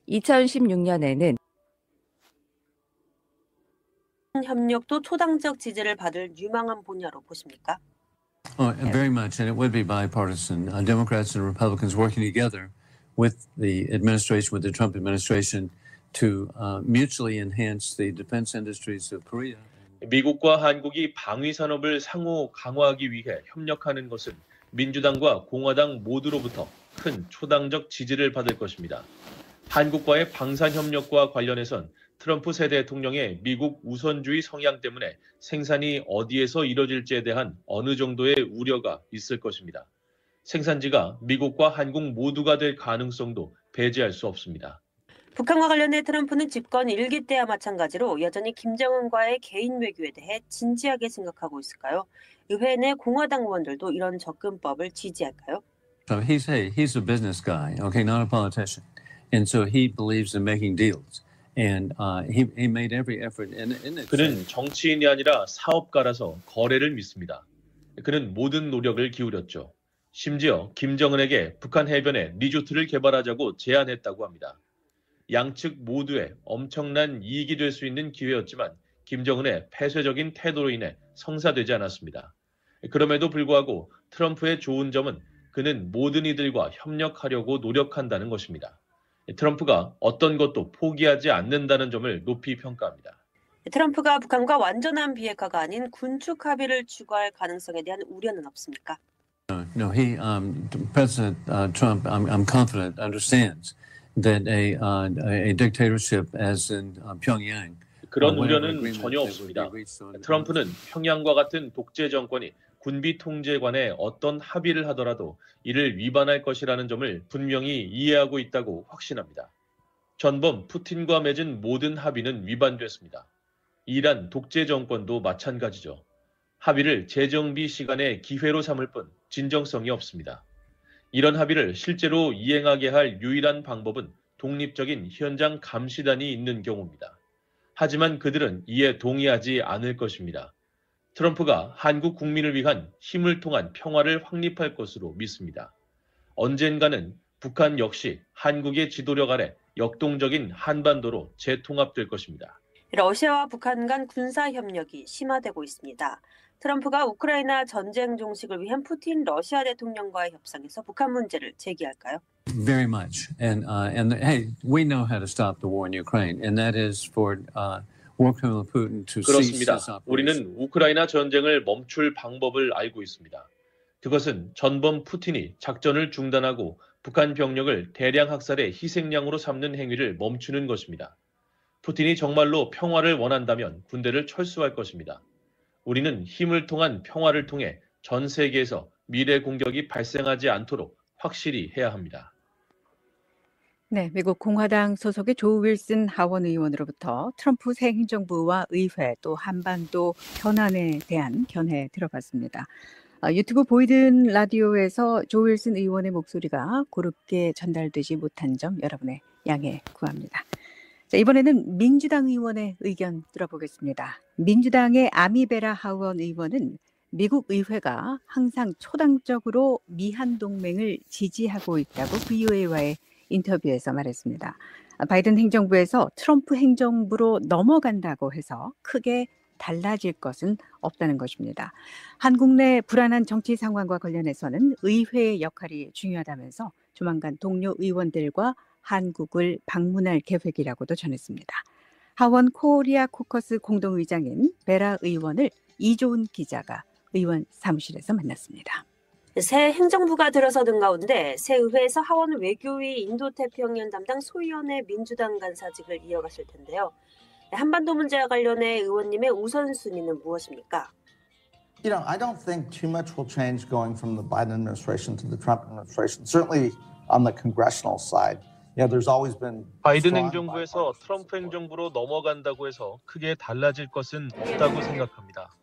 2016년에는 협력도 초당적 지지를 받을 유망한 분야로 보십니까? Very much, and it would be bipartisan. Democrats and Republicans working together with the administration, with the Trump administration, to mutually enhance the defense industries of Korea. 미국과 한국이 방위 산업을 상호 강화하기 위해 협력하는 것은 민주당과 공화당 모두로부터 큰 초당적 지지를 받을 것입니다. 한국과의 방산 협력과 관련해선 트럼프 새 대통령의 미국 우선주의 성향 때문에 생산이 어디에서 이뤄질지에 대한 어느 정도의 우려가 있을 것입니다. 생산지가 미국과 한국 모두가 될 가능성도 배제할 수 없습니다. 북한과 관련해 트럼프는 집권 1기 때와 마찬가지로 여전히 김정은과의 개인 외교에 대해 진지하게 생각하고 있을까요? 의회 내 공화당 의원들도 이런 접근법을 지지할까요? So he's a business guy, okay, not a politician, and so he believes in making deals, and he made every effort in it. 그는 정치인이 아니라 사업가라서 거래를 믿습니다. 그는 모든 노력을 기울였죠. 심지어 김정은에게 북한 해변에 리조트를 개발하자고 제안했다고 합니다. 양측 모두의 엄청난 이익이 될 수 있는 기회였지만 김정은의 폐쇄적인 태도로 인해 성사되지 않았습니다. 그럼에도 불구하고 트럼프의 좋은 점은 그는 모든 이들과 협력하려고 노력한다는 것입니다. 트럼프가 어떤 것도 포기하지 않는다는 점을 높이 평가합니다. 트럼프가 북한과 완전한 비핵화가 아닌 군축 합의를 추구할 가능성에 대한 우려는 없습니까? No, President Trump, I'm confident, understands that a dictatorship as in Pyongyang. 그런 우려는 전혀 없습니다. 트럼프는 평양과 같은 독재 정권이 군비 통제에 관해 어떤 합의를 하더라도 이를 위반할 것이라는 점을 분명히 이해하고 있다고 확신합니다. 전범 푸틴과 맺은 모든 합의는 위반됐습니다. 이란 독재 정권도 마찬가지죠. 합의를 재정비 시간의 기회로 삼을 뿐 진정성이 없습니다. 이런 합의를 실제로 이행하게 할 유일한 방법은 독립적인 현장 감시단이 있는 경우입니다. 하지만 그들은 이에 동의하지 않을 것입니다. 트럼프가 한국 국민을 위한 힘을 통한 평화를 확립할 것으로 믿습니다. 언젠가는 북한 역시 한국의 지도력 아래 역동적인 한반도로 재통합될 것입니다. 러시아와 북한 간 군사 협력이 심화되고 있습니다. 트럼프가 우크라이나 전쟁 종식을 위한 푸틴 러시아 대통령과의 협상에서 북한 문제를 제기할까요? Very much, and hey, we know how to stop the war in Ukraine, and that is for war criminal Putin to cease 그렇습니다. his operation. 우리는 우크라이나 전쟁을 멈출 방법을 알고 있습니다. 그것은 전범 푸틴이 작전을 중단하고 북한 병력을 대량 학살의 희생양으로 삼는 행위를 멈추는 것입니다. 푸틴이 정말로 평화를 원한다면 군대를 철수할 것입니다. 우리는 힘을 통한 평화를 통해 전 세계에서 미래 공격이 발생하지 않도록 확실히 해야 합니다. 네, 미국 공화당 소속의 조 윌슨 하원 의원으로부터 트럼프 새 행정부와 의회 또 한반도 현안에 대한 견해 들어봤습니다. 유튜브 보이든 라디오에서 조 윌슨 의원의 목소리가 고르게 전달되지 못한 점 여러분의 양해 구합니다. 자, 이번에는 민주당 의원의 의견 들어보겠습니다. 민주당의 아미베라 하원 의원은 미국 의회가 항상 초당적으로 미한 동맹을 지지하고 있다고 VOA와의 인터뷰에서 말했습니다. 바이든 행정부에서 트럼프 행정부로 넘어간다고 해서 크게 달라질 것은 없다는 것입니다. 한국 내 불안한 정치 상황과 관련해서는 의회의 역할이 중요하다면서 조만간 동료 의원들과 한국을 방문할 계획이라고도 전했습니다. 하원 코리아 코커스 공동의장인 베라 의원을 이조은 기자가 의원 사무실에서 만났습니다. 새 행정부가 들어서는 가운데 새 의회에서 하원 외교위 인도태평양 담당 소위원회 민주당 간사직을 이어가실 텐데요. 한반도 문제와 관련해 의원님의 우선순위는 무엇입니까? You know, I don't think too much will change going from the Biden administration to the Trump administration. Certainly on the congressional side. Yeah, there's always been 바이든 행정부에서 트럼프 행정부로 넘어간다고 해서 크게 달라질 것은 없다고 생각합니다.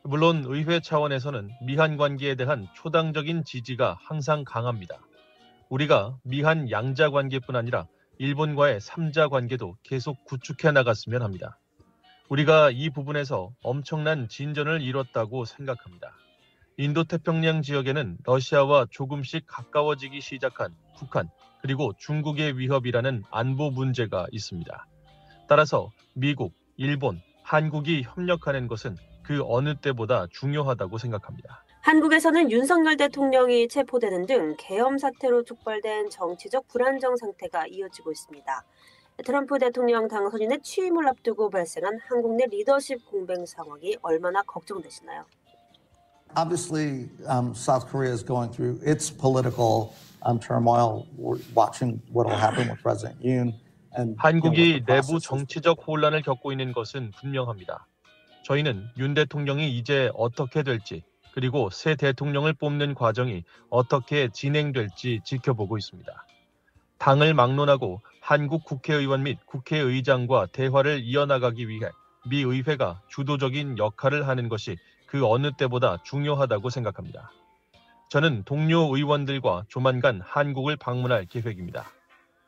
물론 의회 차원에서는 미한 관계에 대한 초당적인 지지가 항상 강합니다. 우리가 미한 양자 관계뿐 아니라 일본과의 3자 관계도 계속 구축해 나갔으면 합니다. 우리가 이 부분에서 엄청난 진전을 이뤘다고 생각합니다. 인도태평양 지역에는 러시아와 조금씩 가까워지기 시작한 북한 그리고 중국의 위협이라는 안보 문제가 있습니다. 따라서 미국, 일본, 한국이 협력하는 것은 그 어느 때보다 중요하다고 생각합니다. 한국에서는 윤석열 대통령이 체포되는 등 계엄 사태로 촉발된 정치적 불안정 상태가 이어지고 있습니다. 트럼프 대통령 당선인의 취임을 앞두고 발생한 한국 내 리더십 공백 상황이 얼마나 걱정되시나요? Obviously, South Korea is going through its political turmoil. We're watching what will happen with President Yoon. 한국이 내부 정치적 혼란을 겪고 있는 것은 분명합니다. 저희는 윤 대통령이 이제 어떻게 될지 그리고 새 대통령을 뽑는 과정이 어떻게 진행될지 지켜보고 있습니다. 당을 막론하고 한국 국회의원 및 국회의장과 대화를 이어나가기 위해 미 의회가 주도적인 역할을 하는 것이 그 어느 때보다 중요하다고 생각합니다. 저는 동료 의원들과 조만간 한국을 방문할 계획입니다.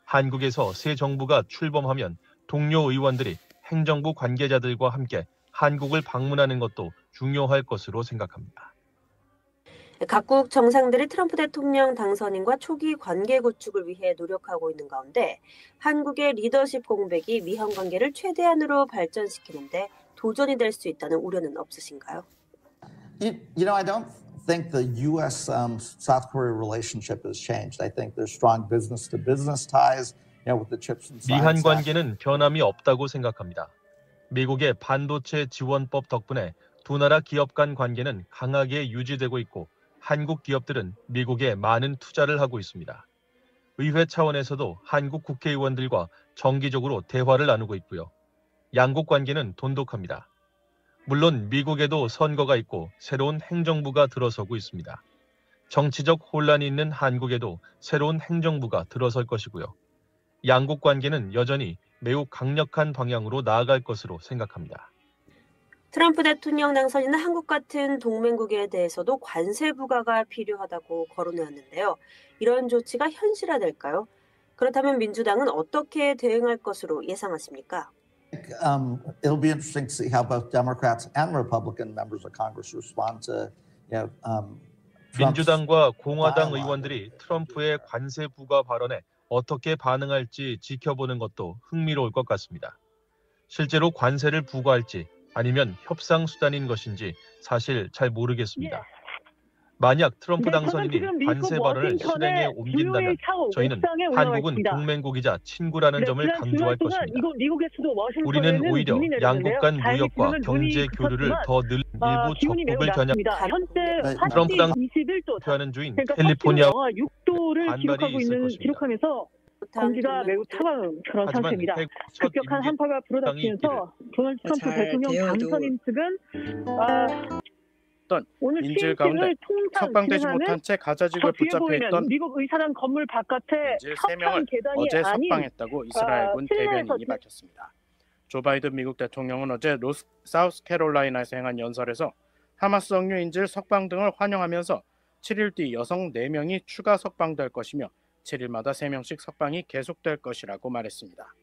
한국에서 새 정부가 출범하면 동료 의원들이 행정부 관계자들과 함께 한국을 방문하는 것도 중요할 것으로 생각합니다. 각국 정상들이 트럼프 대통령 당선인과 초기 관계 구축을 위해 노력하고 있는 가운데 한국의 리더십 공백이 미한 관계를 최대한으로 발전시키는데 도전이 될 수 있다는 우려는 없으신가요? You know, I don't think the U.S. South Korea relationship has changed. I think there's strong business-to-business ties, with the CHIPS and Science 미한 Act. 관계는 변함이 없다고 생각합니다. 미국의 반도체 지원법 덕분에 두 나라 기업 간 관계는 강하게 유지되고 있고 한국 기업들은 미국에 많은 투자를 하고 있습니다. 의회 차원에서도 한국 국회의원들과 정기적으로 대화를 나누고 있고요. 양국 관계는 돈독합니다. 물론 미국에도 선거가 있고 새로운 행정부가 들어서고 있습니다. 정치적 혼란이 있는 한국에도 새로운 행정부가 들어설 것이고요. 양국 관계는 여전히 매우 강력한 방향으로 나아갈 것으로 생각합니다. 트럼프 대통령 당선인은 한국 같은 동맹국에 대해서도 관세 부과가 필요하다고 거론해왔는데요. 이런 조치가 현실화될까요? 그렇다면 민주당은 어떻게 대응할 것으로 예상하십니까? It'll be interesting to see how both Democrats and Republican members of Congress respond to, 민주당과 공화당 의원들이 트럼프의 관세 부과 발언에 어떻게 반응할지 지켜보는 것도 흥미로울 것 같습니다. 실제로 관세를 부과할지 아니면 협상 수단인 것인지 사실 잘 모르겠습니다. 만약 트럼프 당선인이 관세 발언을 실행에 옮긴다면 저희는 한국은 동맹국이자 친구라는 점을 강조할 것입니다. 우리는 오히려 양국 간 무역과 경제 교류를 더 늘릴 일부 적국을 겨냥한 트럼프 당선인하는 주인 캘리포니아와 반발이 있을 것입니다. 공기가 매우 차가운 그런 상태입니다. 급격한 한파가 불어닥치면서 도널드 트럼프 대통령 당선인 측은 오늘 인질 가운데 석방되지 못한 채 가자지구에 붙잡혀 있던 미국 의사당 건물 바깥에 인질 3명을 어제 석방했다고 이스라엘군 대변인이 밝혔습니다. 조 바이든 미국 대통령은 어제 사우스캐롤라이나에서 행한 연설에서 하마스 억류 인질 석방 등을 환영하면서 7일 뒤 여성 4명이 추가 석방될 것이며 7일마다 3명씩 석방이 계속될 것이라고 말했습니다.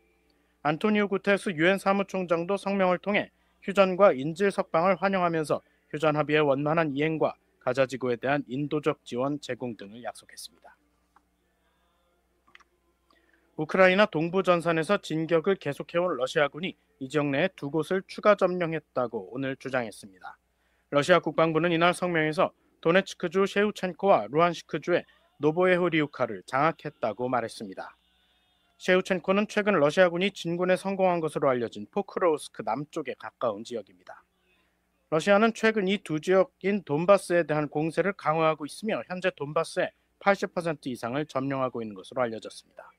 안토니오 구테르스 유엔 사무총장도 성명을 통해 휴전과 인질 석방을 환영하면서 휴전 합의의 원만한 이행과 가자지구에 대한 인도적 지원 제공 등을 약속했습니다. 우크라이나 동부 전선에서 진격을 계속해온 러시아군이 이 지역 내에 2곳을 추가 점령했다고 오늘 주장했습니다. 러시아 국방부는 이날 성명에서 도네츠크주 셰우첸코와 루한스크주의 노보에후리우카를 장악했다고 말했습니다. 셰우첸코는 최근 러시아군이 진군에 성공한 것으로 알려진 포크로우스크 남쪽에 가까운 지역입니다. 러시아는 최근 이 두 지역인 돈바스에 대한 공세를 강화하고 있으며 현재 돈바스의 80% 이상을 점령하고 있는 것으로 알려졌습니다.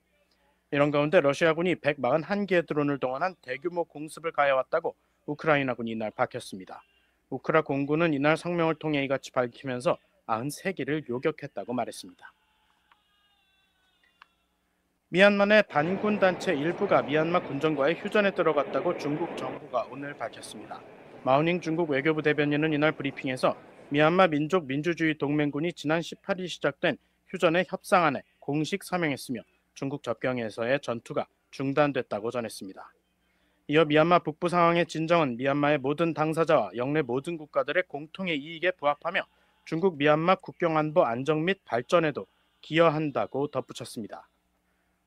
이런 가운데 러시아군이 141개의 드론을 동원한 대규모 공습을 가해왔다고 우크라이나군이 이날 밝혔습니다. 우크라 공군은 이날 성명을 통해 이같이 밝히면서 93개를 요격했다고 말했습니다. 미얀마 내 반군 단체 일부가 미얀마 군정과의 휴전에 들어갔다고 중국 정부가 오늘 밝혔습니다. 마오닝 중국 외교부 대변인은 이날 브리핑에서 미얀마 민족 민주주의 동맹군이 지난 18일 시작된 휴전의 협상안에 공식 서명했으며 중국 접경에서의 전투가 중단됐다고 전했습니다. 이어 미얀마 북부 상황의 진정은 미얀마의 모든 당사자와 영내 모든 국가들의 공통의 이익에 부합하며 중국 미얀마 국경안보 안정 및 발전에도 기여한다고 덧붙였습니다.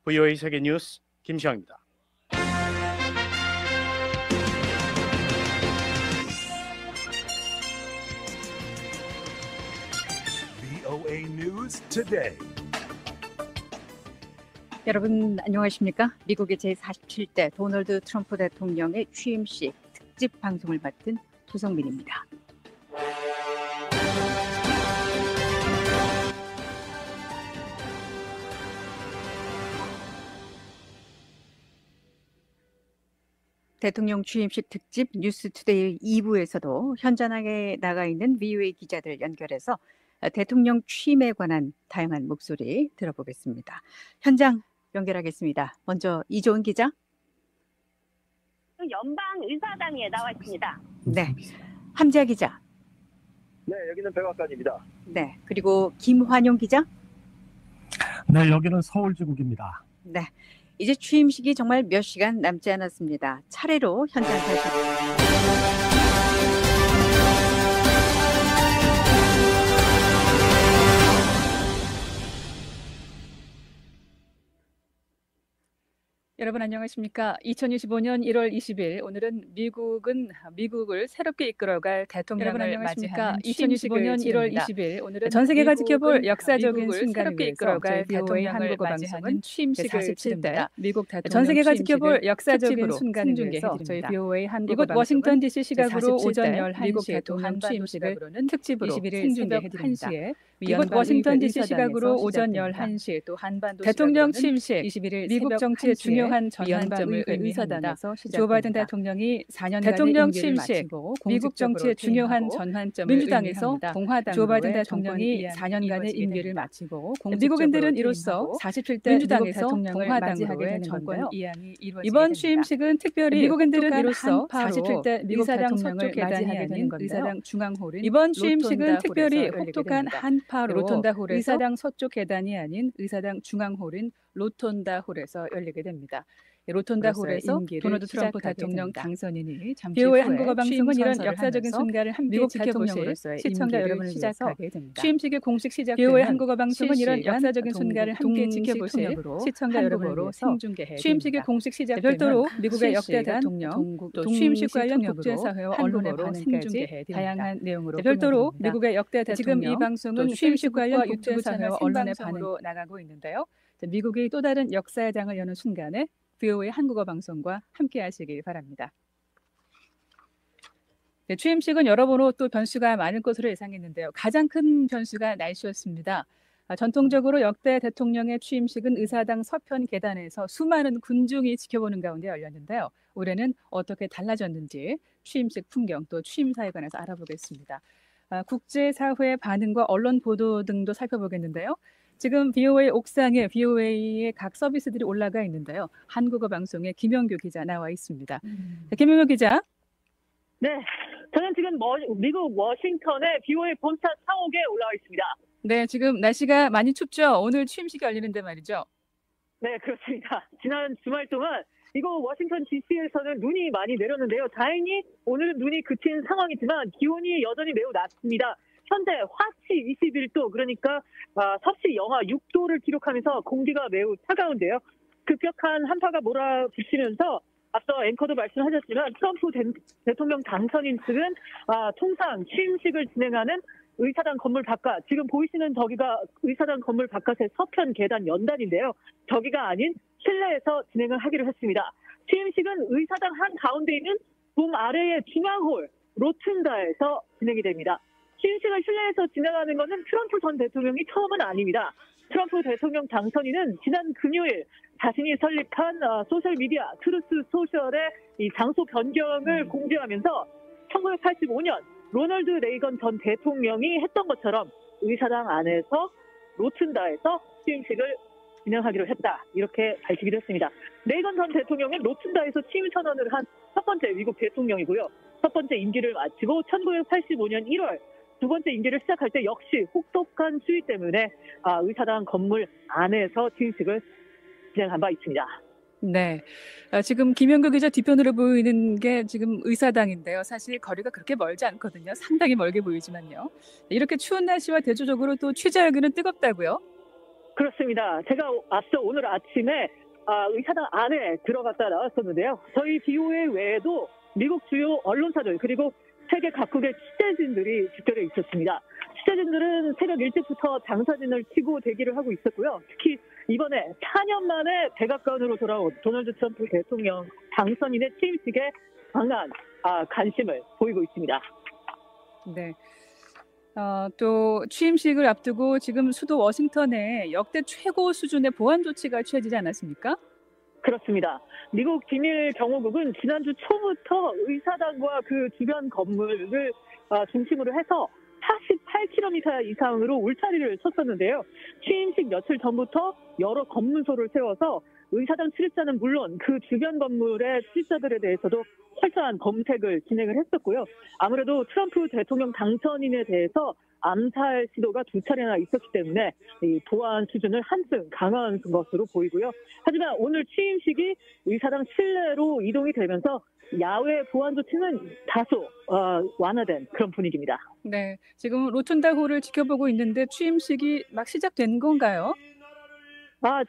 VOA 세계뉴스 김시영입니다. VOA News Today. 여러분 안녕하십니까? 미국의 제47대 도널드 트럼프 대통령의 취임식 특집 방송을 맡은 조성민입니다. 대통령 취임식 특집 뉴스투데이 2부에서도 현장에 나가 있는 VOA 기자들 연결해서 대통령 취임에 관한 다양한 목소리 들어보겠습니다. 현장 연결하겠습니다. 먼저 이조은 기자. 연방의사당에 나와 있습니다. 네, 함지아 기자. 네, 여기는 백악관입니다. 네, 그리고 김환용 기자. 네, 여기는 서울지국입니다. 네, 이제 취임식이 정말 몇 시간 남지 않았습니다. 차례로 현장 다시. 여러분 안녕하십니까? 2025년 1월 20일 오늘은 미국을 새롭게 이끌어갈 대통령을 맞이하는 2025년 1월 20일 오늘은 전 세계가 지켜볼 역사적인 순간을 새롭게 이끌어갈 대통령을 맞이하는 취임식을 47대 미국 대통령 전 세계가 지켜볼 역사적인 순간을 위해서 저희 VOA 한국어 방송은 이곳 워싱턴 DC 시각으로 오전 11시에 대통령 취임식을 특집으로 21일 새벽 1시에 이곳 워싱턴 DC 시각으로 오전 11시에 또 한반도 대통령 취임식 21일 미국 정치의 중요한 전환점을 의사당에서 조 바이든 대통령이 4년간의 대통령 취임식 미국 정치의 중요한 전환점을 민주당에서 공화당으로 조 바이든 대통령이 4년간의 임기를 마치고 미국인들은 이로써 47대 민주당에서 공화당으로의 정권 이양이 이루어지게 이번 취임식은 특별히 미국인들은 이로써 47대 미국 대통령을 맞이하게 되는 의사당 중앙홀은 이번 취임식은 특별히 혹독한 한파로 로톤다 홀에서 의사당 서쪽 계단이 아닌 의사당 중앙홀인 로톤다 홀에서 열리게 됩니다. 로톤다 홀에서 도널드 트럼프 대통령 당선인이 잠시 후에 한국어 방송은 이런 역사적인 순간을 함께 지켜보실 시청자 여러분을 위해서 취임식의 공식 시작되는 한국어 방송은 이런 역사적인 순간을 함께 지켜보실 시청자 여러분을 생중계해 취임식의 공식 시작되는 별도로 미국의 역대 대통령 또 취임식 관련 국제사회와 언론의 반응까지 다양한 내용으로 별도로 미국의 역대 대통령 지금 이 방송은 취임식 관련 국제사회와 언론의 반응으로 나가고 있는데요. 미국이 또 다른 역사의 장을 여는 순간에 VOA 한국어 방송과 함께 하시길 바랍니다. 네, 취임식은 여러모로 또 변수가 많을 것으로 예상했는데요. 가장 큰 변수가 날씨였습니다. 전통적으로 역대 대통령의 취임식은 의사당 서편 계단에서 수많은 군중이 지켜보는 가운데 열렸는데요. 올해는 어떻게 달라졌는지 취임식 풍경 또 취임사에 관해서 알아보겠습니다. 국제사회의 반응과 언론 보도 등도 살펴보겠는데요. 지금 VOA 옥상에 VOA의 각 서비스들이 올라가 있는데요. 한국어 방송의 김영규 기자 나와 있습니다. 김영규 기자. 네, 저는 지금 미국 워싱턴의 VOA 본사 사옥에 올라와 있습니다. 네, 지금 날씨가 많이 춥죠? 오늘 취임식이 열리는데 말이죠. 네, 그렇습니다. 지난 주말 동안 이곳 워싱턴 DC에서는 눈이 많이 내렸는데요. 다행히 오늘은 눈이 그친 상황이지만 기온이 여전히 매우 낮습니다. 현재 화씨 21도, 그러니까 섭씨 영하 6도를 기록하면서 공기가 매우 차가운데요. 급격한 한파가 몰아붙이면서 앞서 앵커도 말씀하셨지만 트럼프 대통령 당선인 측은 통상 취임식을 진행하는 의사당 건물 바깥, 지금 보이시는 저기가 의사당 건물 바깥의 서편 계단 연단인데요. 저기가 아닌 실내에서 진행을 하기로 했습니다. 취임식은 의사당 한가운데 있는 동 아래의 중앙홀 로튼다에서 진행이 됩니다. 취임식을 실내에서 진행하는 것은 트럼프 전 대통령이 처음은 아닙니다. 트럼프 대통령 당선인은 지난 금요일 자신이 설립한 소셜미디어 트루스 소셜의 이 장소 변경을 공지하면서 1985년 로널드 레이건 전 대통령이 했던 것처럼 의사당 안에서 로튼다에서 취임식을 진행하기로 했다, 이렇게 밝히기도 했습니다. 레이건 전 대통령은 로튼다에서 취임 선언을 한 첫 번째 미국 대통령이고요. 첫 번째 임기를 마치고 1985년 1월 두 번째 임기를 시작할 때 역시 혹독한 추위 때문에 의사당 건물 안에서 취임식을 진행한 바 있습니다. 네. 지금 김영규 기자 뒤편으로 보이는 게 지금 의사당인데요. 사실 거리가 그렇게 멀지 않거든요. 상당히 멀게 보이지만요. 이렇게 추운 날씨와 대조적으로 또 취재 열기는 뜨겁다고요? 그렇습니다. 제가 앞서 오늘 아침에 의사당 안에 들어갔다 나왔었는데요. 저희 BOA 외에도 미국 주요 언론사들 그리고 세계 각국의 취재진들이 집결해 있었습니다. 취재진들은 새벽 일찍부터 장사진을 치고 대기를 하고 있었고요. 특히 이번에 4년 만에 백악관으로 돌아온 도널드 트럼프 대통령 당선인의 취임식에 강한 관심을 보이고 있습니다. 네. 또 취임식을 앞두고 지금 수도 워싱턴에 역대 최고 수준의 보안 조치가 취해지지 않았습니까? 그렇습니다. 미국 비밀경호국은 지난주 초부터 의사당과 그 주변 건물을 중심으로 해서 48km 이상으로 울타리를 쳤었는데요. 취임식 며칠 전부터 여러 검문소를 세워서 의사당 출입자는 물론 그 주변 건물의 출입자들에 대해서도 철저한 검색을 진행을 했었고요. 아무래도 트럼프 대통령 당선인에 대해서 암살 시도가 2차례나 있었기 때문에 이 보안 수준을 한층 강화한 것으로 보이고요. 하지만 오늘 취임식이 의사당 실내로 이동이 되면서 야외 보안 조치는 다소 완화된 그런 분위기입니다. 네, 지금 로툰다호를 지켜보고 있는데 취임식이 막 시작된 건가요?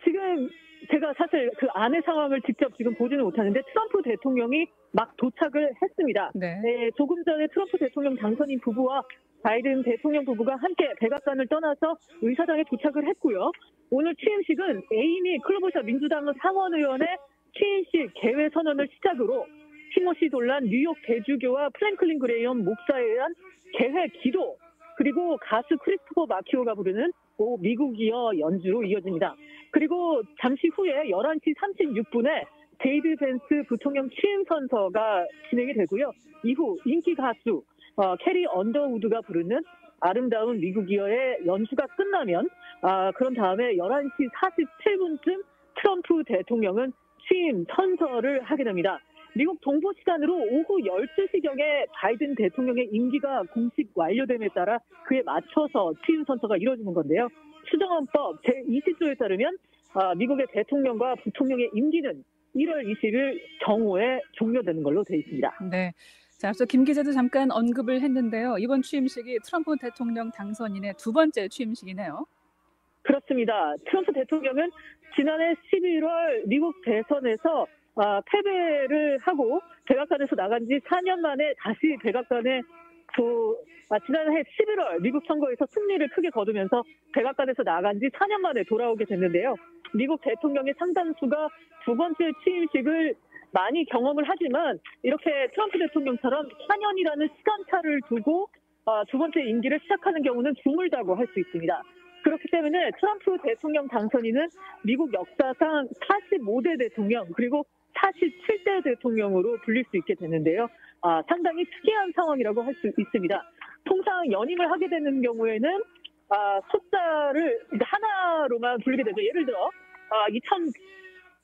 지금 제가 사실 그 안의 상황을 직접 지금 보지는 못하는데 트럼프 대통령이 막 도착을 했습니다. 네. 조금 전에 트럼프 대통령 당선인 부부와 바이든 대통령 부부가 함께 백악관을 떠나서 의사당에 도착을 했고요. 오늘 취임식은 에이미 클로버셔 민주당 상원의원의 취임식 개회 선언을 시작으로 티모시 돌란 뉴욕 대주교와 프랭클린 그레이엄 목사에 의한 개회 기도 그리고 가수 크리스토퍼 마키오가 부르는 미국이여 연주로 이어집니다. 그리고 잠시 후에 11시 36분에 데이비 벤스 부통령 취임 선서가 진행이 되고요. 이후 인기 가수 캐리 언더우드가 부르는 아름다운 미국이여의 연주가 끝나면 그런 다음에 11시 47분쯤 트럼프 대통령은 취임 선서를 하게 됩니다. 미국 동부 시간으로 오후 12시경에 바이든 대통령의 임기가 공식 완료됨에 따라 그에 맞춰서 취임 선서가 이루어지는 건데요. 수정헌법 제20조에 따르면 미국의 대통령과 부통령의 임기는 1월 20일 정오에 종료되는 걸로 되어 있습니다. 네. 자, 앞서 김 기자도 잠깐 언급을 했는데요. 이번 취임식이 트럼프 대통령 당선인의 두 번째 취임식이네요. 그렇습니다. 트럼프 대통령은 지난해 11월 미국 대선에서 패배를 하고 백악관에서 나간 지 4년 만에 다시 백악관에 지난해 11월 미국 선거에서 승리를 크게 거두면서 백악관에서 나간 지 4년 만에 돌아오게 됐는데요. 미국 대통령의 상당수가 두 번째 취임식을 많이 경험을 하지만 이렇게 트럼프 대통령처럼 4년이라는 시간차를 두고 두 번째 임기를 시작하는 경우는 드물다고 할 수 있습니다. 그렇기 때문에 트럼프 대통령 당선인은 미국 역사상 45대 대통령 그리고 47대 대통령으로 불릴 수 있게 되는데요. 상당히 특이한 상황이라고 할 수 있습니다. 통상 연임을 하게 되는 경우에는 숫자를 하나로만 부르게 되죠. 예를 들어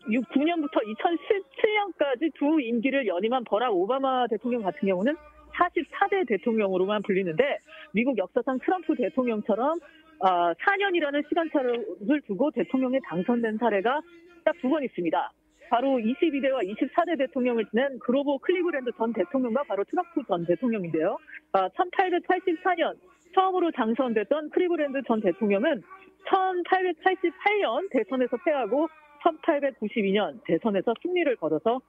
2009년부터 2017년까지 두 임기를 연임한 버락 오바마 대통령 같은 경우는 44대 대통령으로만 불리는데 미국 역사상 트럼프 대통령처럼 4년이라는 시간차를 두고 대통령에 당선된 사례가 딱 두 번 있습니다. 바로 22대와 24대 대통령을 지낸 그로버 클리브랜드 전 대통령과 바로 트럼프 전 대통령인데요. 1884년 처음으로 당선됐던 클리브랜드 전 대통령은 1888년 대선에서 패하고 1892년 대선에서 승리를 거둬서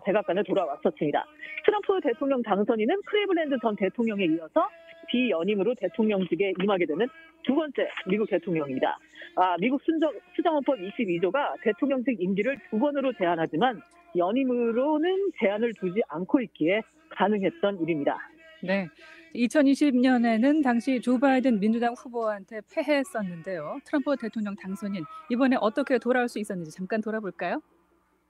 백악관에 돌아왔었습니다. 트럼프 대통령 당선인은 클리브랜드 전 대통령에 이어서 비연임으로 대통령직에 임하게 되는 두 번째 미국 대통령입니다. 미국 수정헌법 22조가 대통령직 임기를 두 번으로 제한하지만 연임으로는 제한을 두지 않고 있기에 가능했던 일입니다. 네, 2020년에는 당시 조 바이든 민주당 후보한테 패했었는데요. 트럼프 대통령 당선인 이번에 어떻게 돌아올 수 있었는지 잠깐 돌아볼까요?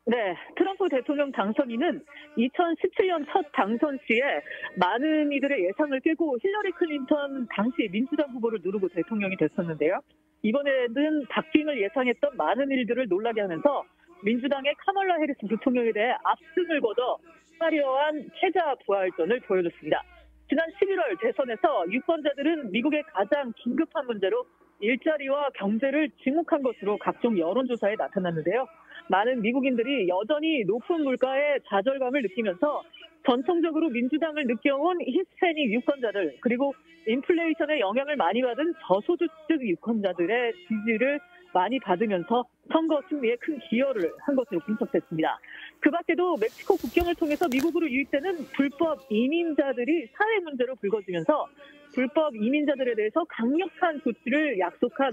네, 트럼프 대통령 당선인은 2017년 첫 당선 시에 많은 이들의 예상을 깨고 힐러리 클린턴 당시 민주당 후보를 누르고 대통령이 됐었는데요. 이번에는 박빙을 예상했던 많은 일들을 놀라게 하면서 민주당의 카멀라 해리스 부통령에 대해 압승을 거둬 화려한 패자 부활전을 보여줬습니다. 지난 11월 대선에서 유권자들은 미국의 가장 긴급한 문제로 일자리와 경제를 지목한 것으로 각종 여론조사에 나타났는데요. 많은 미국인들이 여전히 높은 물가에 좌절감을 느끼면서 전통적으로 민주당을 느껴온 히스패닉 유권자들 그리고 인플레이션의 영향을 많이 받은 저소득층 유권자들의 지지를 많이 받으면서 선거 승리에 큰 기여를 한 것으로 분석됐습니다. 그 밖에도 멕시코 국경을 통해서 미국으로 유입되는 불법 이민자들이 사회 문제로 불거지면서 불법 이민자들에 대해서 강력한 조치를 약속한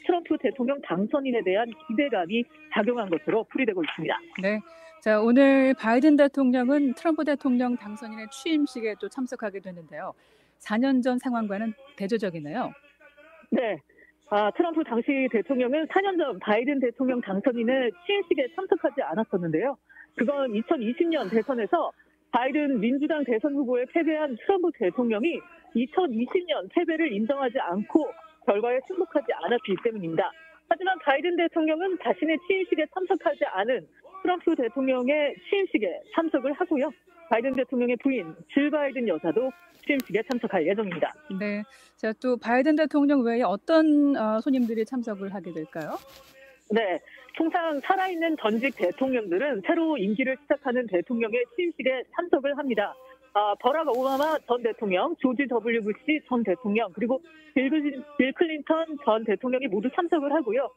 트럼프 대통령 당선인에 대한 기대감이 작용한 것으로 풀이되고 있습니다. 네. 자, 오늘 바이든 대통령은 트럼프 대통령 당선인의 취임식에 또 참석하게 됐는데요. 4년 전 상황과는 대조적이네요. 네. 트럼프 당시 대통령은 4년 전 바이든 대통령 당선인의 취임식에 참석하지 않았었는데요. 그건 2020년 대선에서 바이든 민주당 대선 후보에 패배한 트럼프 대통령이 2020년 패배를 인정하지 않고 결과에 승복하지 않았기 때문입니다. 하지만 바이든 대통령은 자신의 취임식에 참석하지 않은 트럼프 대통령의 취임식에 참석을 하고요. 바이든 대통령의 부인 질 바이든 여사도 취임식에 참석할 예정입니다. 네, 자, 또 바이든 대통령 외에 어떤 손님들이 참석을 하게 될까요? 네, 통상 살아있는 전직 대통령들은 새로 임기를 시작하는 대통령의 취임식에 참석을 합니다. 버락 오바마 전 대통령, 조지 W. 부시 전 대통령, 그리고 빌 클린턴 전 대통령이 모두 참석을 하고요.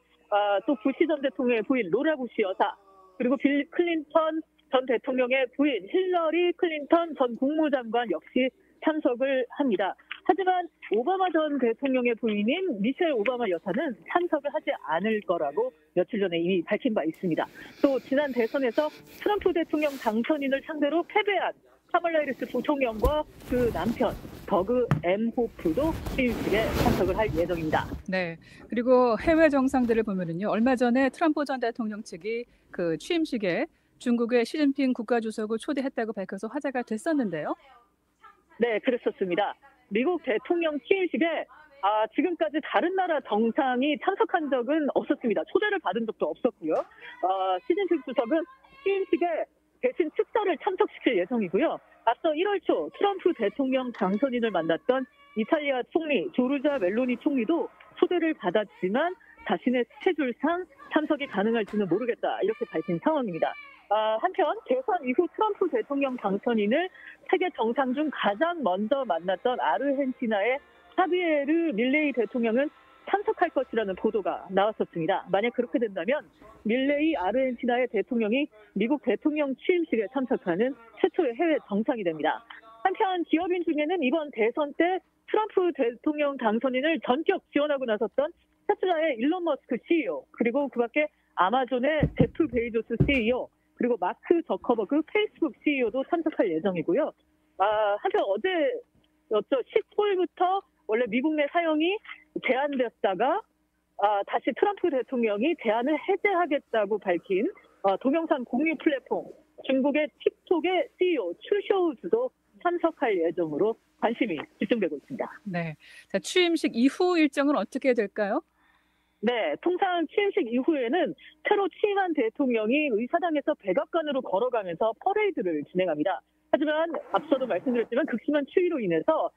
또 부시 전 대통령의 부인 로라 부시 여사, 그리고 빌 클린턴 전 대통령의 부인 힐러리 클린턴 전 국무장관 역시 참석을 합니다. 하지만 오바마 전 대통령의 부인인 미셸 오바마 여사는 참석을 하지 않을 거라고 며칠 전에 이미 밝힌 바 있습니다. 또 지난 대선에서 트럼프 대통령 당선인을 상대로 패배한 카멀라 해리스 부통령과 그 남편 더그 M. 호프도 취임식에 참석을 할 예정입니다. 네. 그리고 해외 정상들을 보면은요, 얼마 전에 트럼프 전 대통령 측이 그 취임식에 중국의 시진핑 국가주석을 초대했다고 밝혀서 화제가 됐었는데요. 네, 그랬었습니다. 미국 대통령 취임식에 지금까지 다른 나라 정상이 참석한 적은 없었습니다. 초대를 받은 적도 없었고요. 시진핑 주석은 취임식에 대신 축사를 참석시킬 예정이고요. 앞서 1월 초 트럼프 대통령 당선인을 만났던 이탈리아 총리 조르자 멜로니 총리도 초대를 받았지만 자신의 스케줄상 참석이 가능할지는 모르겠다 이렇게 밝힌 상황입니다. 한편 대선 이후 트럼프 대통령 당선인을 세계 정상 중 가장 먼저 만났던 아르헨티나의 하비에르 밀레이 대통령은 참석할 것이라는 보도가 나왔었습니다. 만약 그렇게 된다면 밀레이 아르헨티나의 대통령이 미국 대통령 취임식에 참석하는 최초의 해외 정상이 됩니다. 한편 기업인 중에는 이번 대선 때 트럼프 대통령 당선인을 전격 지원하고 나섰던 테슬라의 일론 머스크 CEO, 그리고 그 밖에 아마존의 제프 베이조스 CEO, 그리고 마크 저커버그 페이스북 CEO도 참석할 예정이고요. 한편 어제였죠. 19일부터 원래 미국 내 사용이 제한됐다가 다시 트럼프 대통령이 제한을 해제하겠다고 밝힌 동영상 공유 플랫폼 중국의 틱톡의 CEO 추쇼우즈도 참석할 예정으로 관심이 집중되고 있습니다. 네, 자, 취임식 이후 일정은 어떻게 될까요? 네, 통상 취임식 이후에는 새로 취임한 대통령이 의사당에서 백악관으로 걸어가면서 퍼레이드를 진행합니다. 하지만 앞서도 말씀드렸지만 극심한 추위로 인해서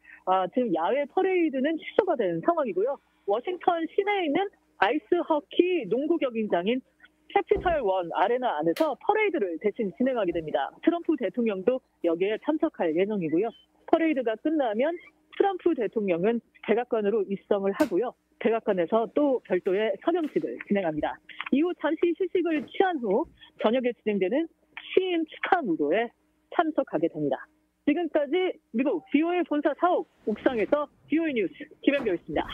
지금 야외 퍼레이드는 취소가 된 상황이고요. 워싱턴 시내에 있는 아이스 허키 농구 경기장인 캐피털 원 아레나 안에서 퍼레이드를 대신 진행하게 됩니다. 트럼프 대통령도 여기에 참석할 예정이고요. 퍼레이드가 끝나면 트럼프 대통령은 백악관으로 입성을 하고요. 백악관에서 또 별도의 서명식을 진행합니다. 이후 잠시 휴식을 취한 후 저녁에 진행되는 취임 축하 무도에 참석하게 됩니다. 지금까지 미국 VOA 본사 사옥 옥상에서 VOA 뉴스 김현교였습니다.